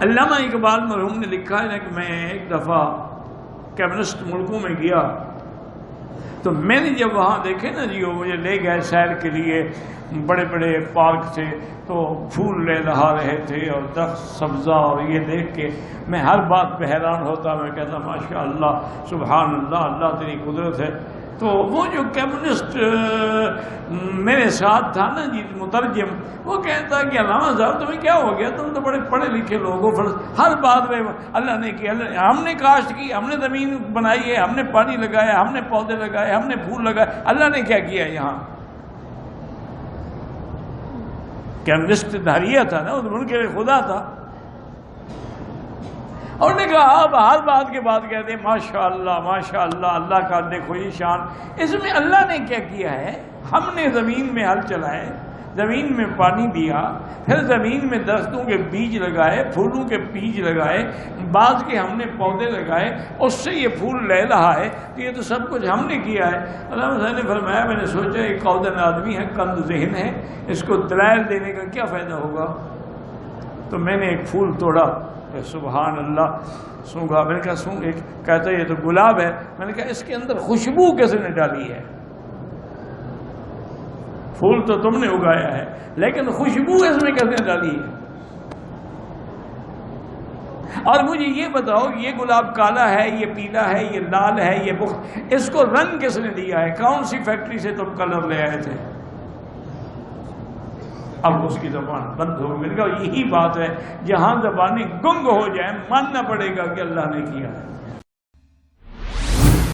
علامہ اقبال مرحوم نے لکھا ہے کہ میں ایک دفعہ کمیونسٹ ملکوں میں گیا تو میں نے جب وہاں دیکھے نا جی وہ مجھے لے گئے سیر کے لیے، بڑے بڑے پارک تھے تو پھول لے رہا رہے تھے اور درخت سبزہ، اور یہ دیکھ کے میں ہر بات پہ حیران ہوتا، میں کہتا ماشاء اللہ سبحان اللہ، اللہ تیری قدرت ہے۔ تو وہ جو کمیونسٹ میرے ساتھ تھا نا جی مترجم، وہ کہتا کہ علامہ صاحب تمہیں کیا ہو گیا، تم تو بڑے پڑھے لکھے لوگ ہو، ہر بات میں اللہ نے کیا، ہم نے کاشت کی، ہم نے زمین بنائی ہے، ہم نے پانی لگایا، ہم نے پودے لگائے، ہم نے پھول لگائے، اللہ نے کیا کیا یہاں؟ کمیونسٹ دھاریہ تھا نا، ان کے خدا تھا، اور نے کہا اب ہر بات کے بعد کہتے ہیں ماشاء اللہ ماشاء اللہ، اللہ کا دیکھو یہ شان۔ اس میں اللہ نے کیا کیا ہے؟ ہم نے زمین میں ہل چلائے، زمین میں پانی دیا، پھر زمین میں درختوں کے بیج لگائے، پھولوں کے بیج لگائے، بعض کے ہم نے پودے لگائے، اس سے یہ پھول لے رہا ہے، تو یہ تو سب کچھ ہم نے کیا ہے۔ علامہ صاحب نے فرمایا میں نے سوچا ایک قودن آدمی ہے، کند ذہن ہے، اس کو دلائل دینے کا کیا فائدہ ہوگا؟ تو میں نے ایک پھول توڑا، سبحان اللہ، سونگا، میں نے کہا سونگ، ایک کہتا ہے یہ تو گلاب ہے، میں نے کہا اس کے اندر خوشبو کس نے ڈالی ہے؟ پھول تو تم نے اگایا ہے لیکن خوشبو اس میں کس نے ڈالی ہے؟ اور مجھے یہ بتاؤ یہ گلاب کالا ہے، یہ پیلا ہے، یہ لال ہے، یہ اس کو رنگ کس نے دیا ہے؟ کون سی فیکٹری سے تم کلر لے آئے تھے؟ اب اس کی زبان بند ہو گئی۔ یہی بات ہے، جہاں زبانیں گنگ ہو جائیں ماننا پڑے گا کہ اللہ نے کیا ہے۔